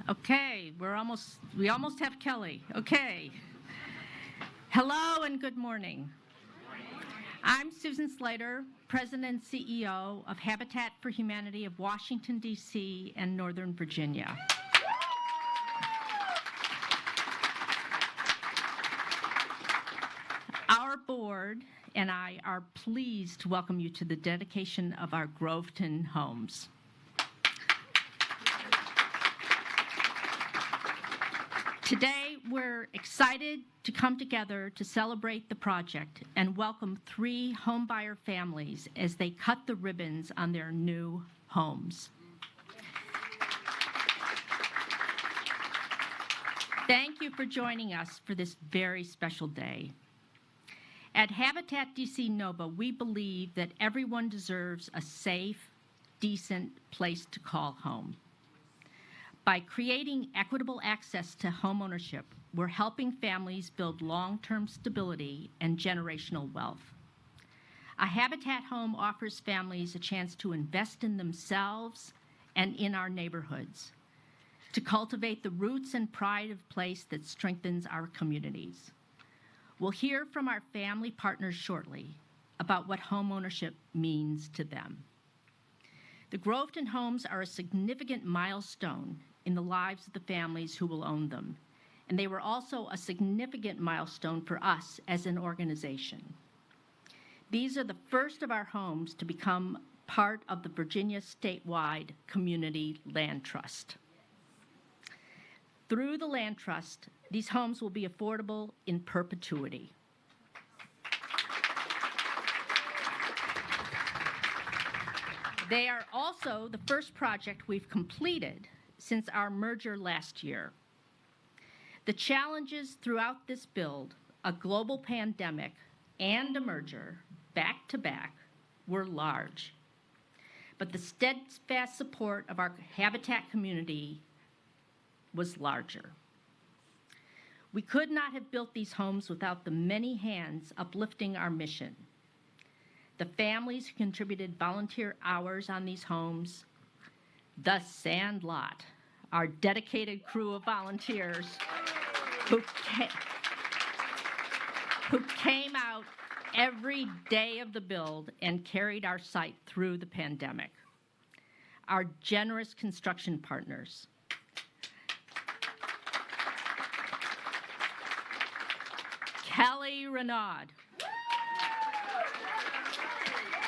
Okay, we almost have Kelly. Okay. Hello and good morning. I'm Susan Slater, President and CEO of Habitat for Humanity of Washington, D.C. and Northern Virginia. Our board and I are pleased to welcome you to the dedication of our Groveton homes. Today, we're excited to come together to celebrate the project and welcome 3 homebuyer families as they cut the ribbons on their new homes. Thank you for joining us for this very special day. At Habitat DC Nova, we believe that everyone deserves a safe, decent place to call home. By creating equitable access to homeownership, we're helping families build long-term stability and generational wealth. A Habitat home offers families a chance to invest in themselves and in our neighborhoods, to cultivate the roots and pride of place that strengthens our communities. We'll hear from our family partners shortly about what homeownership means to them. The Groveton homes are a significant milestone in the lives of the families who will own them, and they were also a significant milestone for us as an organization. These are the first of our homes to become part of the Virginia Statewide Community Land Trust. Through the Land Trust, these homes will be affordable in perpetuity. They are also the first project we've completed since our merger last year. The challenges throughout this build, a global pandemic and a merger, back to back, were large. But the steadfast support of our Habitat community was larger. We could not have built these homes without the many hands uplifting our mission. The families who contributed volunteer hours on these homes, the Sandlot, our dedicated crew of volunteers who came out every day of the build and carried our site through the pandemic. Our generous construction partners, Kelly Renaud,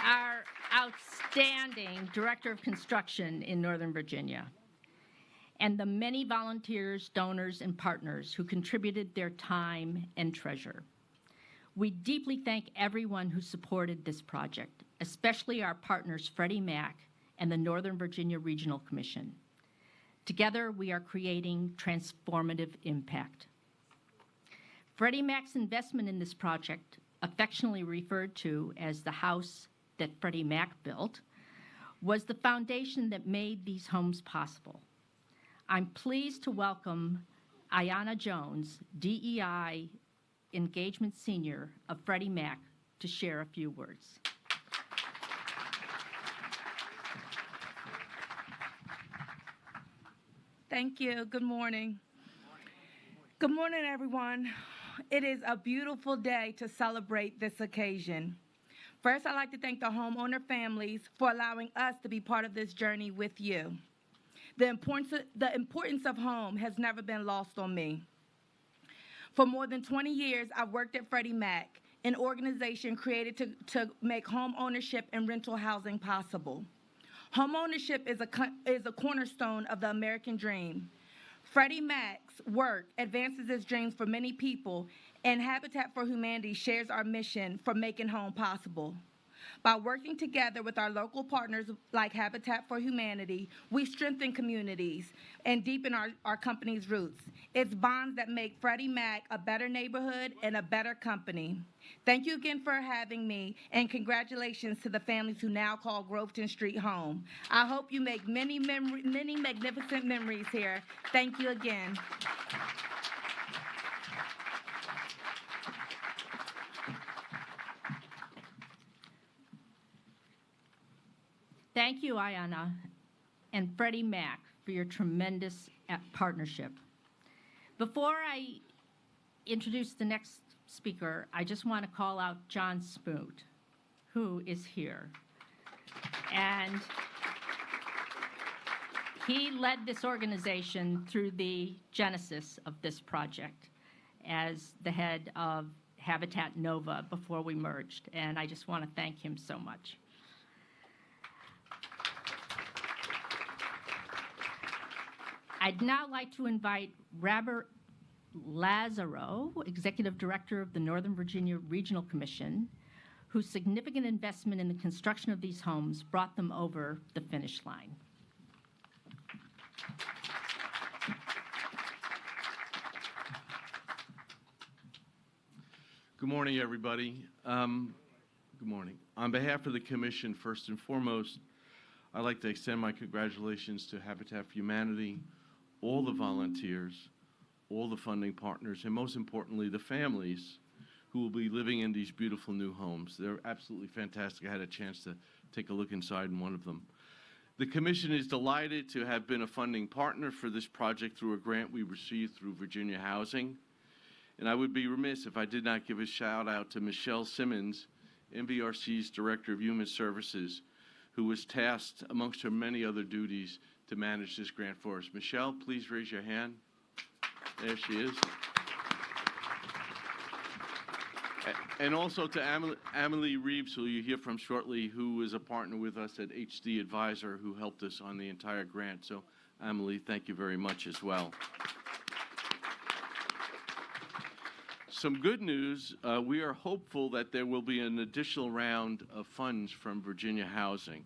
our outstanding Director of Construction in Northern Virginia, and the many volunteers, donors, and partners who contributed their time and treasure. We deeply thank everyone who supported this project, especially our partners Freddie Mac and the Northern Virginia Regional Commission. Together, we are creating transformative impact. Freddie Mac's investment in this project, affectionately referred to as the house that Freddie Mac built, was the foundation that made these homes possible. I'm pleased to welcome Ayanna Jones, DEI Engagement Senior of Freddie Mac, to share a few words. Thank you. Good morning. Good morning, everyone. It is a beautiful day to celebrate this occasion. First, I'd like to thank the homeowner families for allowing us to be part of this journey with you. The importance of home has never been lost on me. For more than 20 years, I've worked at Freddie Mac, an organization created to make home ownership and rental housing possible. Home ownership is a cornerstone of the American dream. Freddie Mac's work advances his dreams for many people, and Habitat for Humanity shares our mission for making home possible. By working together with our local partners like Habitat for Humanity, we strengthen communities and deepen our company's roots. It's bonds that make Freddie Mac a better neighborhood and a better company. Thank you again for having me, and congratulations to the families who now call Groveton Street home. I hope you make many magnificent memories here. Thank you again. Thank you, Ayanna and Freddie Mac, for your tremendous partnership. Before I introduce the next speaker, I just want to call out John Smoot, who is here. And he led this organization through the genesis of this project as the head of Habitat Nova before we merged, and I just want to thank him so much. I'd now like to invite Robert Lazaro, Executive Director of the Northern Virginia Regional Commission, whose significant investment in the construction of these homes brought them over the finish line. Good morning, everybody. Good morning. On behalf of the Commission, first and foremost, I'd like to extend my congratulations to Habitat for Humanity, all the volunteers, all the funding partners, and most importantly, the families who will be living in these beautiful new homes. They're absolutely fantastic. I had a chance to take a look inside in one of them. The Commission is delighted to have been a funding partner for this project through a grant we received through Virginia Housing. And I would be remiss if I did not give a shout out to Michelle Simmons, NVRC's Director of Human Services, who was tasked, amongst her many other duties, to manage this grant for us. Michelle, please raise your hand. There she is. And also to Amelie Reeves, who you hear from shortly, who is a partner with us at HD Advisor, who helped us on the entire grant. So, Amelie, thank you very much as well. Some good news, we are hopeful that there will be an additional round of funds from Virginia Housing.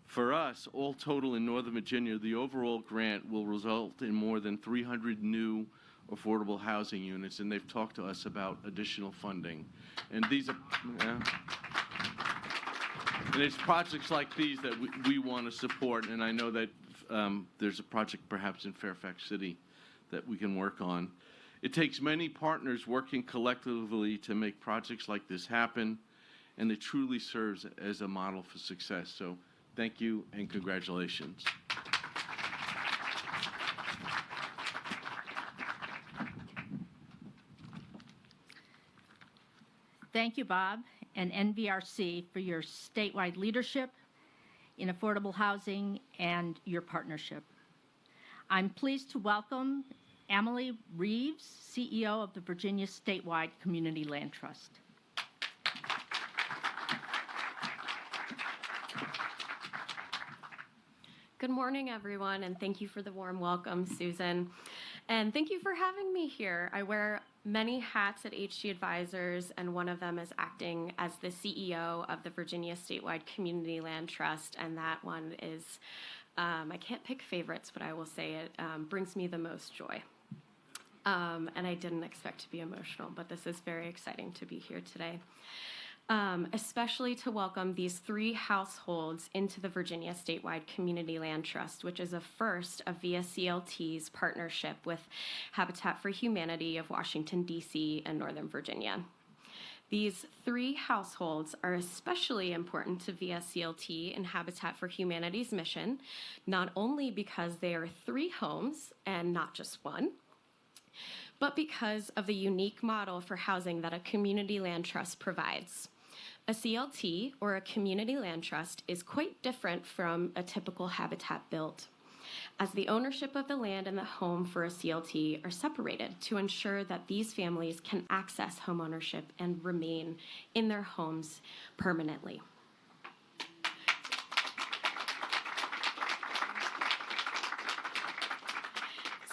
For us, all total in Northern Virginia, the overall grant will result in more than 300 new affordable housing units, and they've talked to us about additional funding. And these are, and it's projects like these that we want to support, and I know that there's a project perhaps in Fairfax City that we can work on. It takes many partners working collectively to make projects like this happen, and it truly serves as a model for success. So thank you and congratulations. Thank you, Bob, and NVRC for your statewide leadership in affordable housing and your partnership. I'm pleased to welcome Amelie Reeves, CEO of the Virginia Statewide Community Land Trust. Good morning, everyone, and thank you for the warm welcome, Susan. And thank you for having me here. I wear many hats at HG Advisors, and one of them is acting as the CEO of the Virginia Statewide Community Land Trust, and that one is, I can't pick favorites, but I will say it brings me the most joy. And I didn't expect to be emotional, but this is very exciting to be here today. Especially to welcome these 3 households into the Virginia Statewide Community Land Trust, which is a first of VSCLT's partnership with Habitat for Humanity of Washington, D.C. and Northern Virginia. These 3 households are especially important to VSCLT and Habitat for Humanity's mission, not only because they are 3 homes and not just one, but because of the unique model for housing that a community land trust provides. A CLT, or a community land trust, is quite different from a typical habitat build, as the ownership of the land and the home for a CLT are separated to ensure that these families can access homeownership and remain in their homes permanently.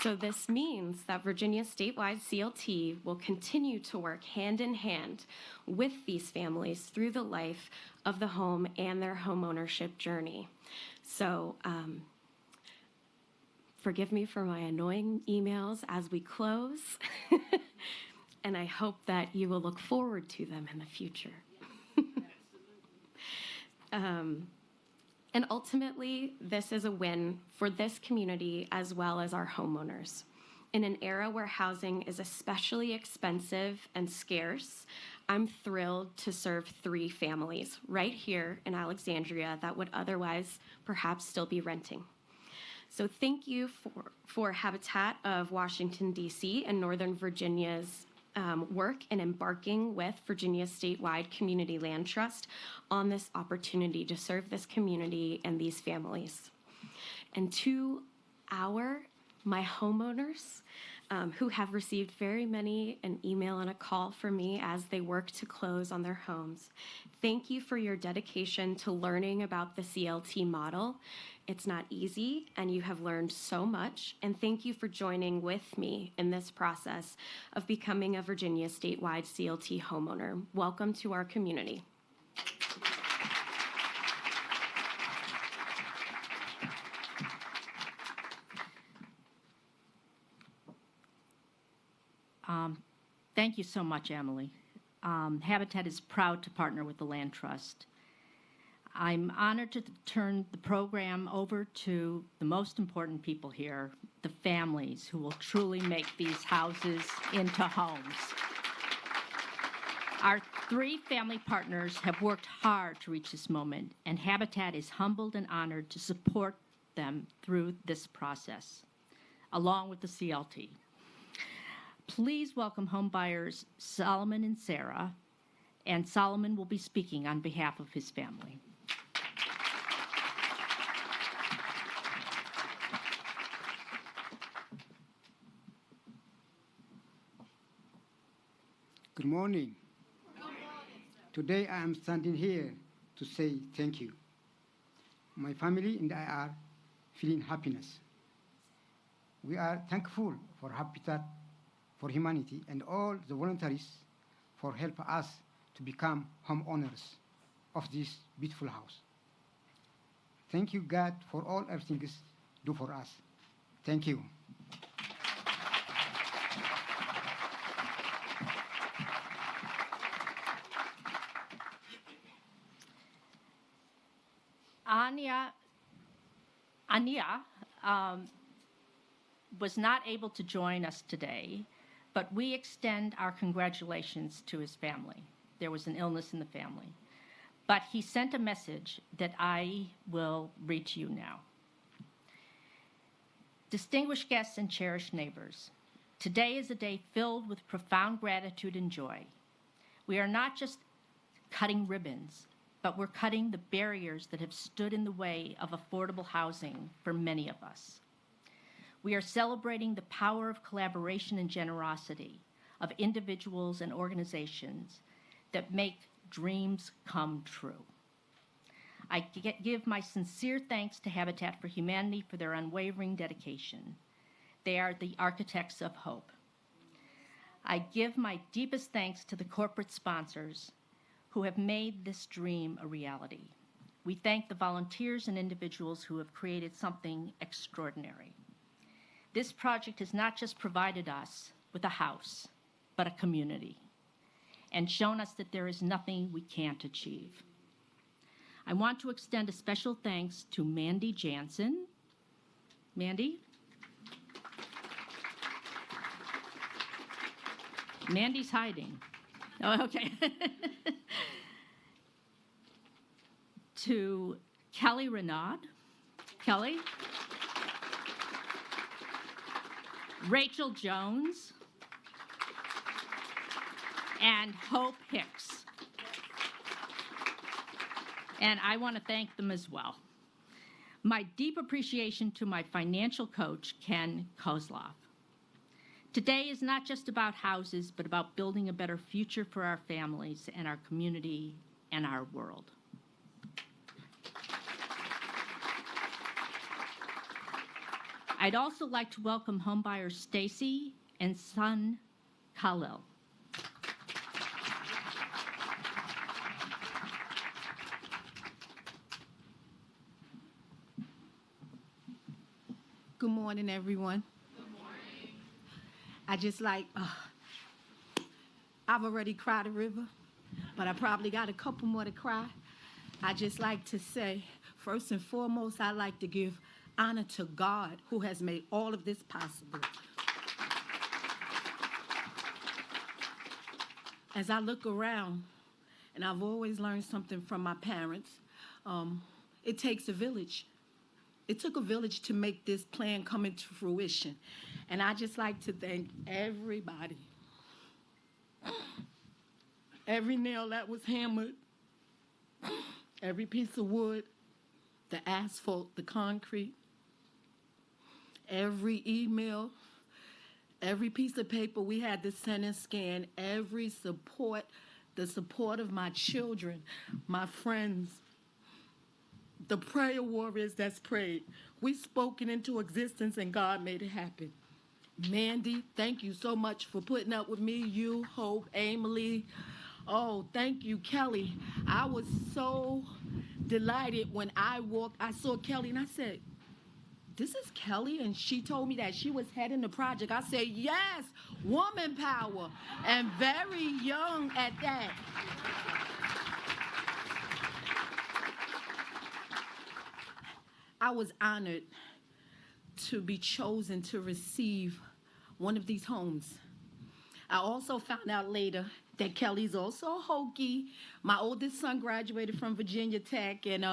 So this means that Virginia Statewide CLT will continue to work hand in hand with these families through the life of the home and their homeownership journey. So forgive me for my annoying emails as we close, and I hope that you will look forward to them in the future. And ultimately, this is a win for this community as well as our homeowners. In an era where housing is especially expensive and scarce, I'm thrilled to serve 3 families right here in Alexandria that would otherwise perhaps still be renting. So thank you for Habitat of Washington, D.C. and Northern Virginia's work in embarking with Virginia Statewide Community Land Trust on this opportunity to serve this community and these families. And to my homeowners who have received very many an email and a call from me as they work to close on their homes. Thank you for your dedication to learning about the CLT model. It's not easy, and you have learned so much. And thank you for joining with me in this process of becoming a Virginia statewide CLT homeowner. Welcome to our community. Thank you so much, Emily. Habitat is proud to partner with the Land Trust. I'm honored to turn the program over to the most important people here, the families who will truly make these houses into homes. Our 3 family partners have worked hard to reach this moment, and Habitat is humbled and honored to support them through this process, along with the CLT. Please welcome homebuyers Solomon and Sara, and Solomon will be speaking on behalf of his family. Good morning. Today I am standing here to say thank you. My family and I are feeling happiness. We are thankful for Habitat for Humanity and all the volunteers for helping us to become homeowners of this beautiful house. Thank you, God, for all everything you do for us. Thank you. Ananiya was not able to join us today, but we extend our congratulations to his family. There was an illness in the family. But he sent a message that I will read to you now. Distinguished guests and cherished neighbors, today is a day filled with profound gratitude and joy. We are not just cutting ribbons, but we're cutting the barriers that have stood in the way of affordable housing for many of us. We are celebrating the power of collaboration and generosity of individuals and organizations that make dreams come true. I give my sincere thanks to Habitat for Humanity for their unwavering dedication. They are the architects of hope. I give my deepest thanks to the corporate sponsors who have made this dream a reality. We thank the volunteers and individuals who have created something extraordinary. This project has not just provided us with a house, but a community, and shown us that there is nothing we can't achieve. I want to extend a special thanks to Mandy Jansen. Mandy? Mandy's hiding. Oh, okay. To Kelly Renaud. Kelly? Rachel Jones. And Hope Hicks. And I want to thank them as well. My deep appreciation to my financial coach, Ken Kozloff. Today is not just about houses, but about building a better future for our families and our community and our world. I'd also like to welcome homebuyers Stacy and son Khalil. Good morning, everyone. Good morning. I just I've already cried a river, but I probably got a couple more to cry. I just like to say, first and foremost, I'd like to give honor to God who has made all of this possible. As I look around, and I've always learned something from my parents, it takes a village. It took a village to make this plan come into fruition. And I just like to thank everybody. Every nail that was hammered, every piece of wood, the asphalt, the concrete, every email, every piece of paper we had to send and scan, every support, the support of my children, my friends, the prayer warriors that's prayed. We spoke it into existence and God made it happen. Mandy, thank you so much for putting up with me. You, Hope, Emily. Oh, thank you, Kelly. I was so delighted when I saw Kelly and I said, this is Kelly? And she told me that she was heading the project. I said, yes, woman power, and very young at that. I was honored to be chosen to receive one of these homes. I also found out later that Kelly's also a Hokie. My oldest son graduated from Virginia Tech, and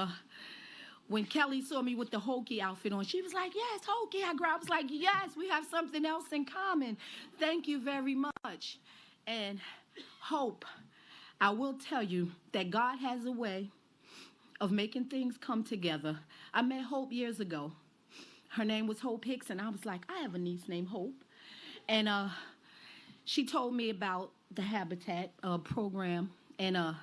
when Kelly saw me with the Hokie outfit on, she was like, yes, Hokie. I was like, yes, we have something else in common. Thank you very much. And Hope, I will tell you that God has a way of making things come together. I met Hope years ago. Her name was Hope Hicks, and I was like, I have a niece named Hope. And she told me about the Habitat program, and I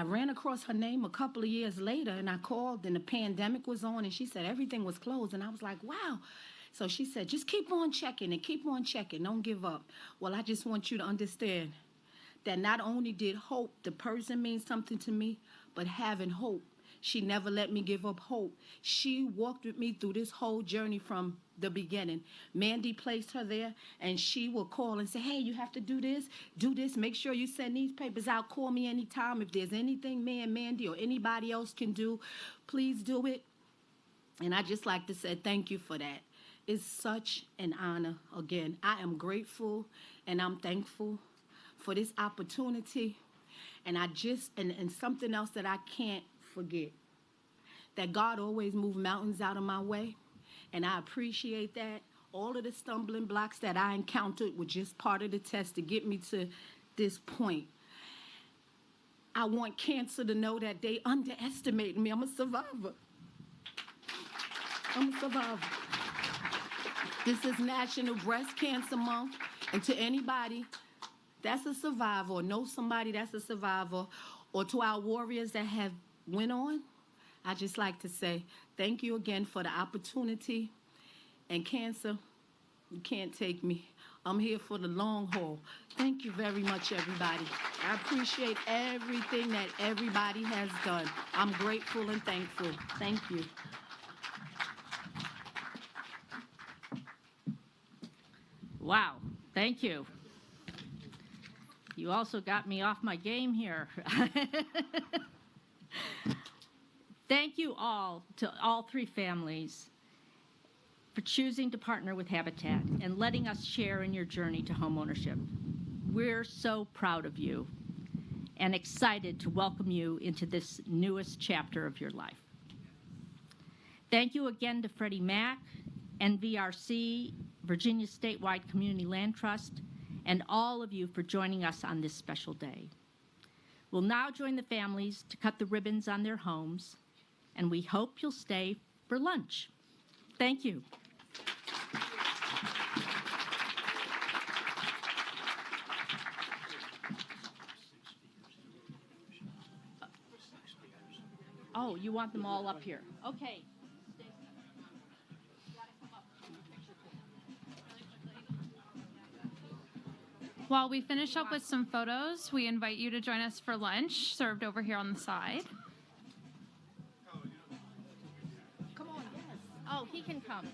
ran across her name a couple of years later, and I called, and the pandemic was on, and she said everything was closed, and I was like, wow. So she said, just keep on checking and keep on checking. Don't give up. Well, I just want you to understand that not only did Hope, the person, mean something to me, but having hope. She never let me give up hope. She walked with me through this whole journey from the beginning. Mandy placed her there, and she will call and say, hey, you have to do this, make sure you send these papers out, call me anytime. If there's anything me and Mandy or anybody else can do, please do it. And I just like to say thank you for that. It's such an honor. Again, I am grateful and I'm thankful for this opportunity. And and something else that I can't forget, that God always moved mountains out of my way, and I appreciate that. All of the stumbling blocks that I encountered were just part of the test to get me to this point. I want cancer to know that they underestimate me. I'm a survivor. I'm a survivor. This is National Breast Cancer Month, and to anybody that's a survivor, or know somebody that's a survivor, or to our warriors that have went on, I just like to say thank you again for the opportunity. And cancer, you can't take me. I'm here for the long haul. Thank you very much, everybody. I appreciate everything that everybody has done. I'm grateful and thankful. Thank you. Wow, thank you. You also got me off my game here. Thank you all, to all three families, for choosing to partner with Habitat and letting us share in your journey to homeownership. We're so proud of you and excited to welcome you into this newest chapter of your life. Thank you again to Freddie Mac, NVRC, Virginia Statewide Community Land Trust, and all of you for joining us on this special day. We'll now join the families to cut the ribbons on their homes, and we hope you'll stay for lunch. Thank you. Oh, you want them all up here? Okay. While we finish up with some photos, we invite you to join us for lunch, served over here on the side. Come on, yes. Oh, he can come.